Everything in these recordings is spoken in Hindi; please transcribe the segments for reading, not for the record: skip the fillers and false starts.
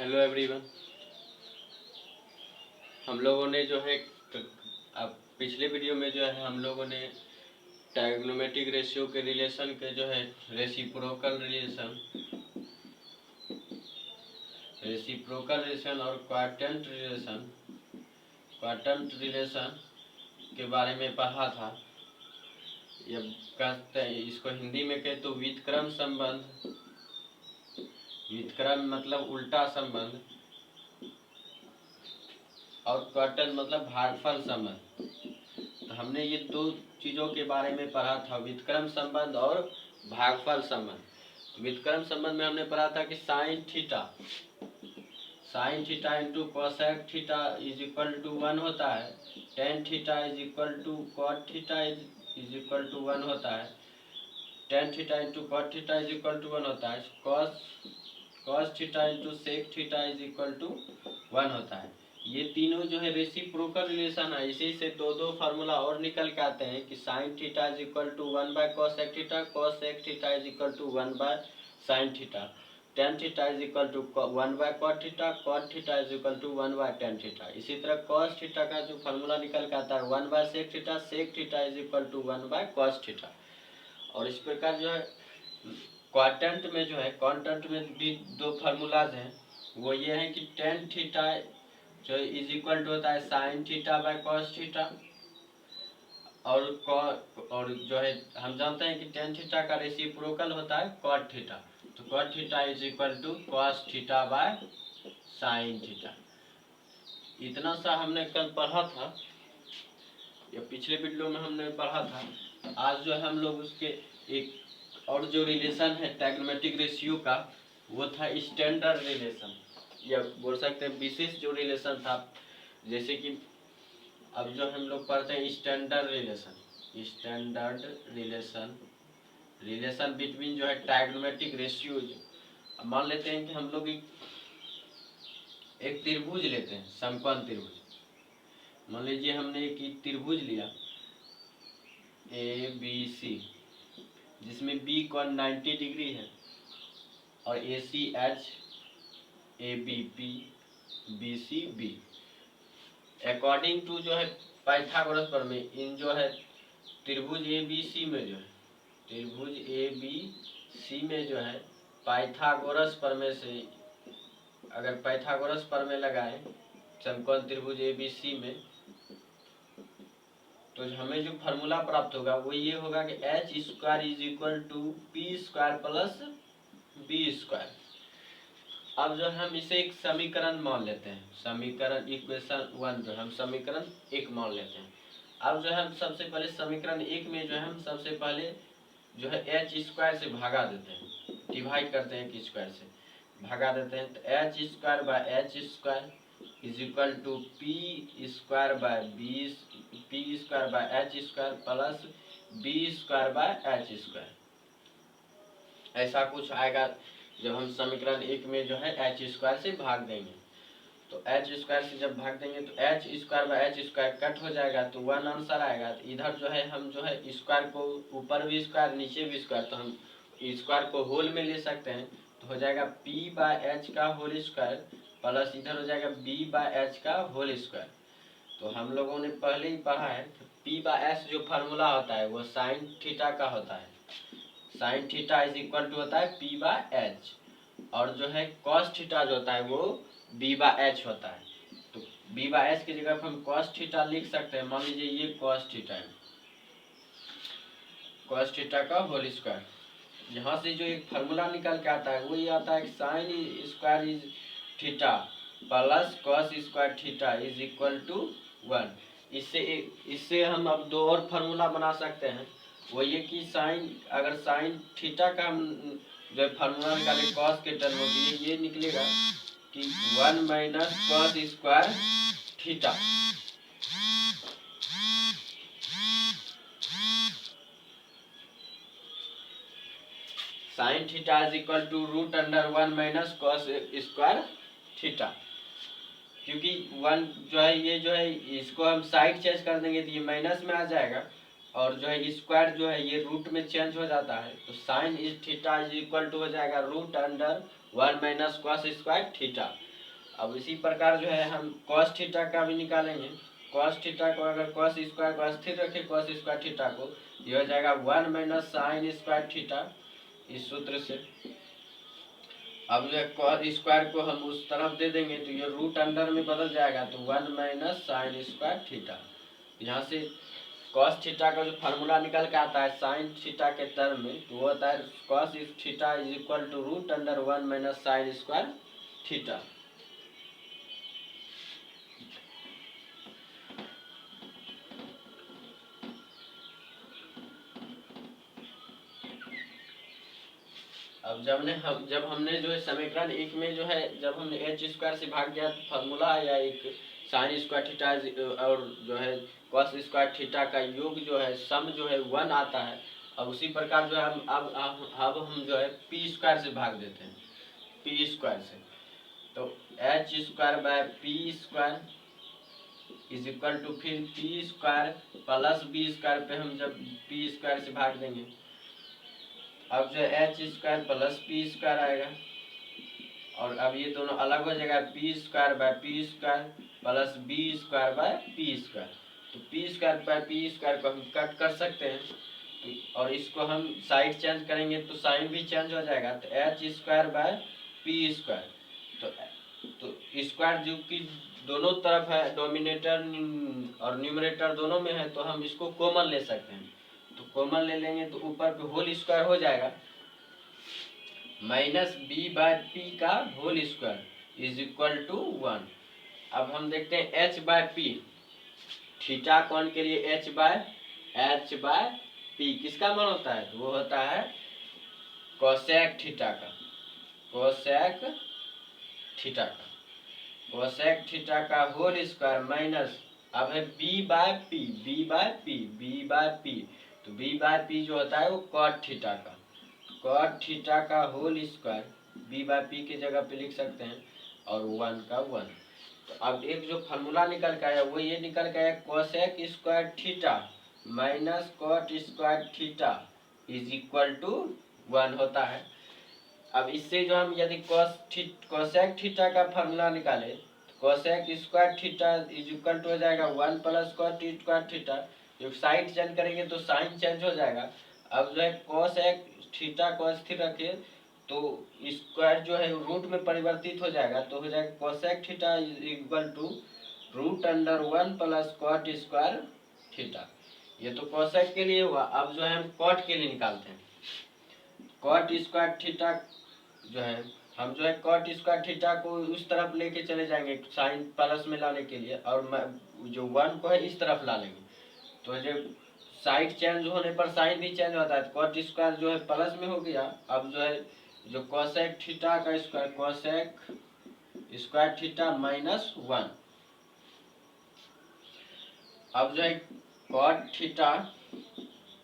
Hello everyone. हम लोगों ने जो है अब पिछले वीडियो में जो है हम लोगों ने ट्रायगोनोमेट्रिक रेशियो के रिलेशन के जो है रेसिप्रोकल रिलेशन और क्वाड्रेंट रिलेशन के बारे में पढ़ा था। ये कहते हैं, इसको हिंदी में कहे तो व्युत्क्रम संबंध, व्युत्क्रम मतलब उल्टा संबंध, और क्वाड्रेंट मतलब भागफल संबंध। तो हमने ये दो चीज़ों के बारे में पढ़ा था, व्युत्क्रम संबंध और भागफल संबंध। व्युत्क्रम संबंध में हमने पढ़ा था कि sine theta into cosec theta is equal to 1 होता है, tan theta is equal to cot theta is equal to 1 होता है, tan theta into cot theta is equal to 1 होता है, cos theta into sec theta is equal to 1 होता है। ये तीनों जो है रेसिप्रोकल रिलेशन है। इसी से दो फार्मूला और निकल के आते हैं कि sine theta is equal to 1 by cosec theta, cosec theta is equal to 1 by sine theta, tan theta is equal to 1 by cot theta, cot theta is equal to 1 by tan theta. इसी तरह कॉस थीटा का जो फार्मूला निकल के आता है 1 by sec theta, sec theta is equal to 1 by cos theta. और इस प्रकार जो है क्वाड्रेंट में भी दो फार्मूलाज हैं। वो ये है कि टेन थीटा जो इज इक्वल टू होता है sine theta by cos theta, और जो है हम जानते हैं कि टेन थीटा का रेसिप्रोकल होता है कॉट थीटा, तो cot theta is equal to cos theta by sine theta. इतना सा हमने कल पढ़ा था, या पिछले वीडियो में हमने पढ़ा था। आज जो है हम लोग उसके एक और जो रिलेशन है ट्रायगोनोमेट्रिक रेशियो का, वो था स्टैंडर्ड रिलेशन, या बोल सकते हैं विशेष जो रिलेशन था। जैसे कि अब जो हम लोग पढ़ते हैं स्टैंडर्ड रिलेशन बिटवीन जो है ट्रायगोनोमेट्रिक रेशियोज। मान लेते हैं कि हम लोग एक त्रिभुज लेते हैं, समकोण त्रिभुज। मान लीजिए हमने एक त्रिभुज लिया ABC, जिसमें B कोण 90 डिग्री है और ACH ABP BCB। According to जो है पाइथागोरस प्रमेय, इन जो है त्रिभुज ABC में जो है पाइथागोरस प्रमेय से, अगर पाइथागोरस प्रमेय लगाए समकोण त्रिभुज ABC में, तो हमें जो फार्मूला प्राप्त होगा वो ये होगा कि h square is equal to p square plus b square. अब जो हम इसे एक समीकरण मान लेते हैं, समीकरण इक्वेशन 1 जो हम समीकरण 1 मान लेते हैं। अब जो हम सबसे पहले समीकरण 1 में जो है हम सबसे पहले जो है h स्क्वायर से भागा देते हैं, डिवाइड करते हैं कि स्क्वायर से भागा देते हैं, तो h square by h square is equal to p square by h square plus b square by h square. ऐसा कुछ आएगा जब हम समीकरण 1 में जो है h स्क्वायर से भाग देंगे। तो h स्क्वायर से जब भाग देंगे तो h square by h square cut हो जाएगा, तो 1 आंसर आएगा। तो इधर जो है हम जो है स्क्वायर को ऊपर भी स्क्वायर नीचे भी स्क्वायर, तो हम स्क्वायर को होल में ले सकते हैं, तो हो जाएगा p बाय h का होल स्क्वायर प्लस इधर हो जाएगा b बाय h का होल स्क्वायर। तो हम लोगों ने पहले ही पढ़ा है p बाय h जो फार्मूला होता है वो साइन थीटा का होता है, sine theta is equal to होता है p बाय h, और जो है कॉस थीटा जो होता है वो b बाय h होता है। तो b बाय h की जगह पर हम कॉस थीटा लिख सकते हैं। मान लीजिए ये कॉस थीटा है, कॉस थीटा का होल स्क्वायर। यहाँ से जो एक फार्मूला निकल के आता है वो ये आता है कि sine square is theta plus cos square theta is equal to 1। इससे हम अब दो और फार्मूला बना सकते हैं। वो ये कि अगर साइन थीटा का हम जो फार्मूला निकाले कॉस के टर्म में, ये निकलेगा कि 1 minus cos square theta. Sine theta is equal to root under 1 minus cos square theta. क्योंकि 1 जो है ये जो है इसको हम साइड चेंज कर देंगे तो ये माइनस में आ जाएगा, और जो है स्क्वायर जो है ये रूट में चेंज हो जाता है, तो sine is theta is equal to हो जाएगा root under 1 minus cos square theta. अब इसी प्रकार जो है हम cos थीटा का भी निकालेंगे। cos थीटा को अगर cos स्क्वायर को स्थिर रखें cos स्क्वायर थीटा को, ये हो जाएगा 1 माइनस साइन स्क्वायर थीटा इस सूत्र से। अब जो है cos स्क्वायर को हम उस तरफ दे देंगे तो ये रूट अंडर में बदल जाएगा, तो 1 माइनस साइन स्क्वायर थीटा। यहाँ से cos थीटा का जो फार्मूला निकल के आता है साइन थीटा के टर्म में, तो वो होता है cos theta is equal to root under 1 minus sine square theta. अब जब हमने जो है समीकरण एक में जो है जब हमने एच स्क्वायर से भाग दिया तो फार्मूला आया एक साइन स्क्वायर थीटा और जो है कॉस स्क्वायर थीटा का योग जो है सम जो है 1 आता है। अब उसी प्रकार जो है हम अब हम जो है पी स्क्वायर से भाग देते हैं, पी स्क्वायर से। तो H square by P square is equal to फिर P square plus B square पे हम जब पी स्क्वायर से भाग देंगे, अब जो H square plus P square आएगा, और अब ये दोनों अलग हो जाएगा, P square by P square plus B square by P square. तो P square by P square को हम कट कर सकते हैं, और इसको हम साइड चेंज करेंगे तो साइन भी चेंज हो जाएगा, तो H square by P square. तो स्क्वायर जो कि दोनों तरफ है, डोमिनेटर और न्यूमरेटर दोनों में है, तो हम इसको कॉमन ले सकते हैं। तो कॉमन ले लेंगे तो ऊपर पे होल स्क्वायर हो जाएगा, माइनस बी बाय पी का whole square is equal to 1। अब हम देखते हैं एच बाय पी, थीटा कोण के लिए एच बाय पी किसका मान होता है, तो वो होता है कोसेक थीटा का, कोसेक थीटा का, कोसेक थीटा का होल स्क्वायर माइनस, अब है B by P, B by P, B by P, तो बी बाय पी जो होता है वो कॉट थीटा का, कॉट थीटा का whole square B by P की जगह पे लिख सकते हैं, और 1 का 1। तो अब एक जो फार्मूला निकल के आया वो ये निकल के आया cosec square theta minus cot square theta is equal to 1 होता है। अब इससे जो हम यदि कोसेक थीटा का फार्मूला निकाले तो cosec square theta is equal to हो जाएगा 1 प्लस कॉट स्क्वायर थीटा, जो साइड चेंज करेंगे तो साइन चेंज हो जाएगा। अब जो है कोसेक थीटा को स्थिर रखे तो स्क्वायर जो है रूट में परिवर्तित हो जाएगा, तो हो जाएगा cosec theta is equal to root under 1 plus cot square theta. ये तो कोसेक के लिए हुआ। अब जो है हम कॉट के लिए निकालते हैं, कॉट स्क्वायर थीटा जो है हम जो है कॉट स्क्वायर थीटा को उस तरफ लेके चले जाएंगे साइन प्लस में लाने के लिए, और जो 1 को है इस तरफ ला लेंगे, तो जब साइड चेंज होने पर साइन भी चेंज होता है, तो कॉट स्क्वायर जो है प्लस में हो गया। अब जो है जो कोसेक थीटा का square, cosec square theta minus 1, अब जो है कॉट थीटा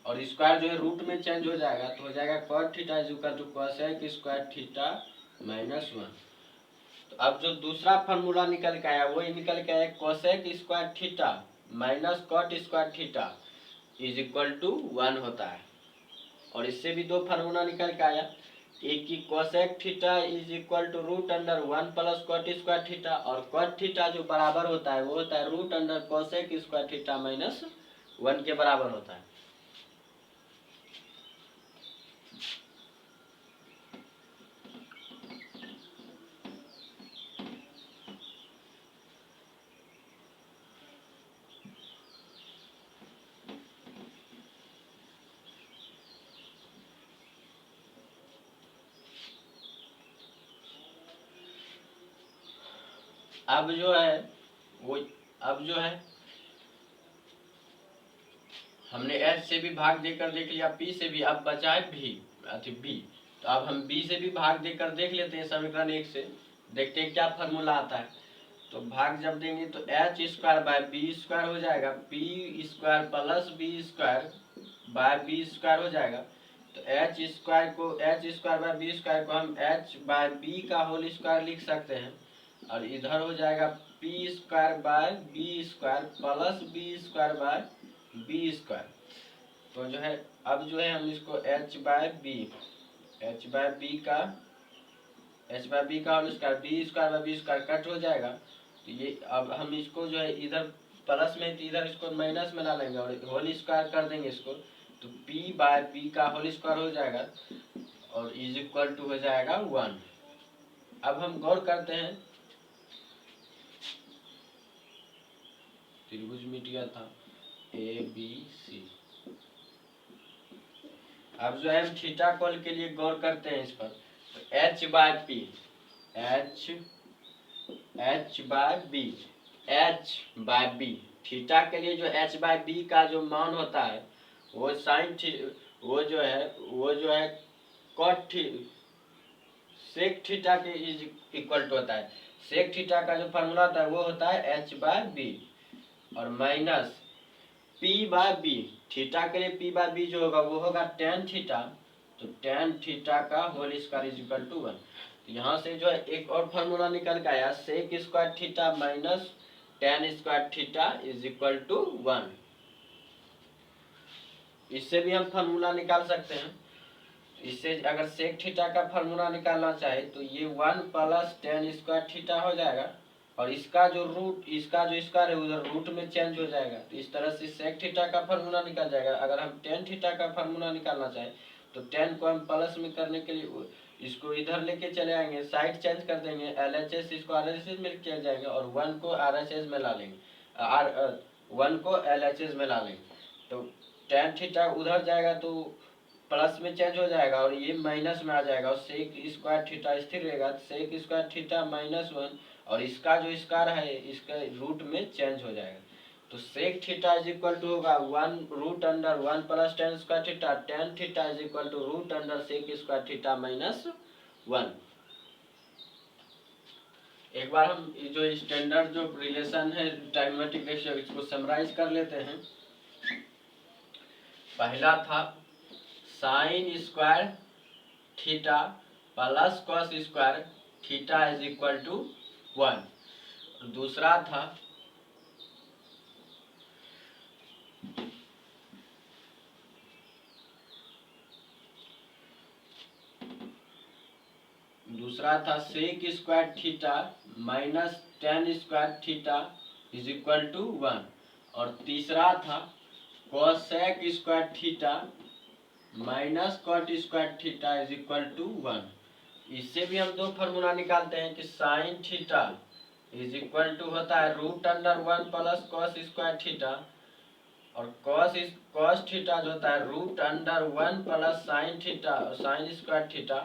और स्क्वायर जो है रूट में चेंज हो जाएगा, तो हो जाएगा cot theta is equal to cosec square theta minus 1। तो अब जो दूसरा फार्मूला निकल के आया वो निकल के आया cosec square theta minus cot square theta is equal to 1 होता है। और इससे भी दो फार्मूला निकल के आया, एक की cosec theta is equal to root under 1 plus cot square theta, और कॉट थीटा जो बराबर होता है वो होता है root under cosec square theta minus 1 के बराबर होता है। अब जो है वो अब जो है हमने एच से भी भाग देकर देख लिया, पी से भी, अब बचा है बी। तो अब हम बी से भी भाग देकर देख लेते हैं समीकरण 1 से, देखते हैं क्या फार्मूला आता है। तो भाग जब देंगे तो H square by B square हो जाएगा, P square plus B square by B square हो जाएगा। तो H square by B square को हम एच बाय बी का होल स्क्वायर लिख सकते हैं, और इधर हो जाएगा P square by B square plus B square by B square. तो जो है अब जो है हम इसको एच बाय बी का एच बाय बी का whole square, B square by B square cut हो जाएगा। तो ये अब हम इसको जो है इधर प्लस में, इधर इसको माइनस में ला लेंगे और होल स्क्वायर कर देंगे इसको, तो पी बाय बी का होल स्क्वायर हो जाएगा और इज इक्वल टू हो जाएगा 1। अब हम गौर करते हैं, त्रिभुज मिट गया था ए बी सी। अब जो है हम थीटा कोण के लिए गौर करते हैं इस पर, तो H by P, H by B, H by B, theta के लिए जो एच बाय बी का जो मान होता है वो साइन, वो जो है कॉट सेक थीटा के इज इक्वल टू होता है। सेक थीटा का जो फॉर्मूला होता है वो होता है एच बाय बी और minus P by B, theta के लिए पी बाय बी जो होगा वो होगा टेन थीटा, तो टेन थीटा का whole square is equal to 1। यहाँ से जो है एक और फार्मूला निकल के आया, sec square theta minus tan square theta is equal to 1। इससे भी हम फार्मूला निकाल सकते हैं। इससे अगर सेक थीटा का फार्मूला निकालना चाहे तो ये 1 प्लस टेन स्क्वायर थीटा हो जाएगा और इसका जो रूट, इसका जो स्क्वायर है उधर रूट में चेंज हो जाएगा, तो इस तरह से सेक थीटा का फार्मूला निकल जाएगा। अगर हम टेन थीटा का फार्मूला निकालना चाहे तो टेन को हम प्लस में करने के लिए इसको इधर लेके चले आएंगे, साइड चेंज कर देंगे, LHS इसको RHS में चले जाएंगे और 1 को RHS में ला लेंगे, 1 को LHS में ला लेंगे, तो टेन थीटा उधर जाएगा तो प्लस में चेंज हो जाएगा और ये माइनस में आ जाएगा और सेक स्क्वायर थीटा स्थिर रहेगा, सेक स्क्वायर थीटा माइनस 1 और इसका जो स्क्वायर है इसका रूट में चेंज हो जाएगा, तो sec theta is equal to होगा 1 root under 1 plus tan square theta, tan theta is equal to root under sec square theta minus 1। एक बार हम जो स्टैंडर्ड जो रिलेशन है ट्राइगोनोमेट्रिक रेशियो, इसको समराइज कर लेते हैं। पहला था sine square theta plus cos square theta is equal to 1। दूसरा था sec square theta minus tan square theta is equal to 1 और तीसरा था cosec square theta minus cot square theta is equal to 1। इससे भी हम दो फार्मूला निकालते हैं कि sine theta is equal to होता है root under 1 plus cos square theta और कॉस थीटा जो होता है root under 1 plus sine theta और साइन स्क्वायर थीटा,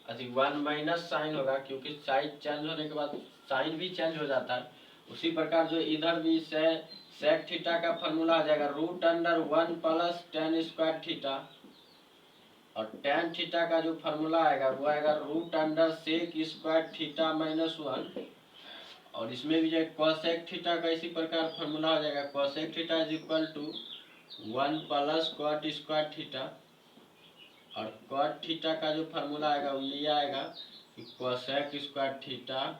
अधिक 1 माइनस साइन होगा क्योंकि साइन चेंज होने के बाद साइन भी चेंज हो जाता है। उसी प्रकार जो इधर भी सेक थीटा का फॉर्मूला आ जाएगा root under 1 plus tan square theta और टेन थीटा का जो फॉर्मूला आएगा वो आएगा root under sec square theta minus 1 और इसमें भी जो कोसेक थीटा का इसी प्रकार फॉर्मूला हो जाएगा, cosec theta is equal to 1 plus cot square theta और कॉट थीटा का जो फार्मूला आएगा वो ये आएगा कि कोसेक स्क्वायर थीटा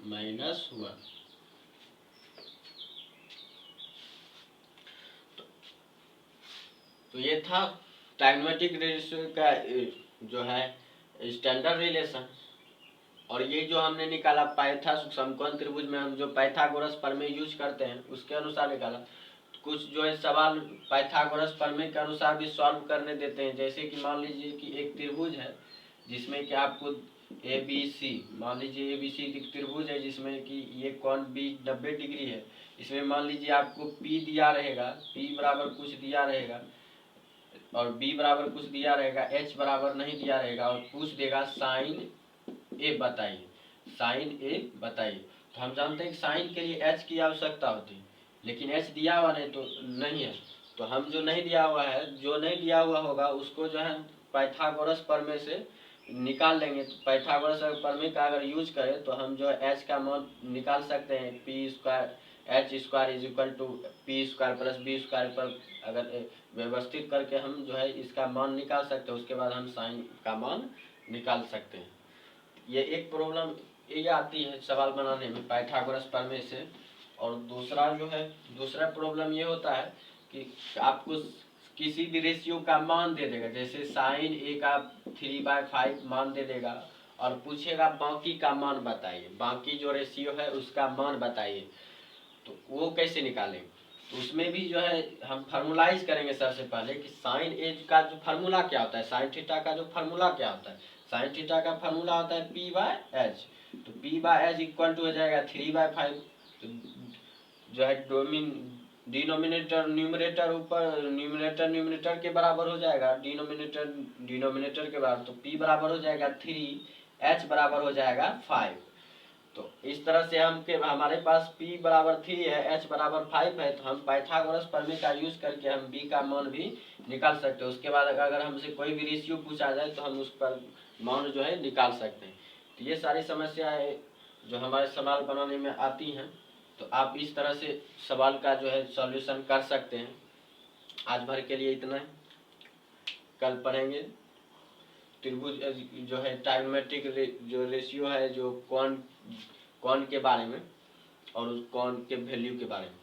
माइनस 1। तो ये था ट्राइगोनोमेट्रिक रेशियो का जो है स्टैंडर्ड रिलेशन। और ये जो हमने निकाला समकोण त्रिभुज में हम जो पाइथागोरस प्रमेय यूज करते हैं उसके अनुसार निकाला। कुछ जो है सवाल पाइथागोरस प्रमेय के अनुसार भी सॉल्व करने देते हैं, जैसे कि मान लीजिए कि एक त्रिभुज है जिसमें कि आपको ABC, मान लीजिए ABC एक त्रिभुज है जिसमें कि ये कोण B 90 डिग्री है। इसमें मान लीजिए आपको P दिया रहेगा, P बराबर कुछ दिया रहेगा और B बराबर कुछ दिया रहेगा, H बराबर नहीं दिया रहेगा और पूछ देगा साइन A बताइए, साइन A बताइए। तो हम जानते हैं कि साइन के लिए H की आवश्यकता होती है, लेकिन H दिया हुआ नहीं है, तो हम जो नहीं दिया हुआ है, जो नहीं दिया हुआ होगा उसको जो है पाइथागोरस प्रमेय से निकाल लेंगे। तो पाइथागोरस प्रमेय का अगर यूज करें तो हम जो है H का मान निकाल सकते हैं, P square H square is equal to P square plus B square पर अगर व्यवस्थित करके हम जो है इसका मान निकाल सकते हैं, उसके बाद हम साइन का मान निकाल सकते हैं। ये एक प्रॉब्लम ये आती है सवाल बनाने में पाइथागोरस प्रमेय से। और दूसरा प्रॉब्लम ये होता है कि आपको किसी भी रेशियो का मान दे देगा, जैसे साइन A का 3/5 मान दे देगा और पूछेगा बाकी का मान बताइए, बाकी जो रेशियो है उसका मान बताइए, तो वो कैसे निकालेंगे? तो उसमें भी जो है हम फार्मूलाइज करेंगे सबसे पहले कि साइन एज का जो फार्मूला क्या होता है, साइन थीटा का जो फार्मूला क्या होता है। साइन थीटा का फार्मूला होता है पी बाय एच, तो P by H equal to हो जाएगा 3/5। तो जो है डिनोमिनेटर न्यूमरेटर ऊपर, न्यूमरेटर के बराबर हो जाएगा, डिनोमिनेटर के बराबर, तो p बराबर हो जाएगा 3, h बराबर हो जाएगा 5। तो इस तरह से हमारे पास p बराबर 3 है, h बराबर 5 है, तो हम पाइथागोरस प्रमेय का यूज करके हम b का मान भी निकाल सकते हैं। उसके बाद अगर हमसे कोई भी रेशियो पूछा जाए तो हम उस पर मान जो है निकाल सकते हैं। तो ये सारी समस्याएं जो हमारे सवाल बनाने में आती हैं, तो आप इस तरह से सवाल का जो है सॉल्यूशन कर सकते हैं। आज भर के लिए इतना है, कल पढ़ेंगे त्रिभुज जो है ट्रायगोनोमेट्रिक जो रेशियो है, जो कौन के बारे में और उस कौन के वैल्यू के बारे में।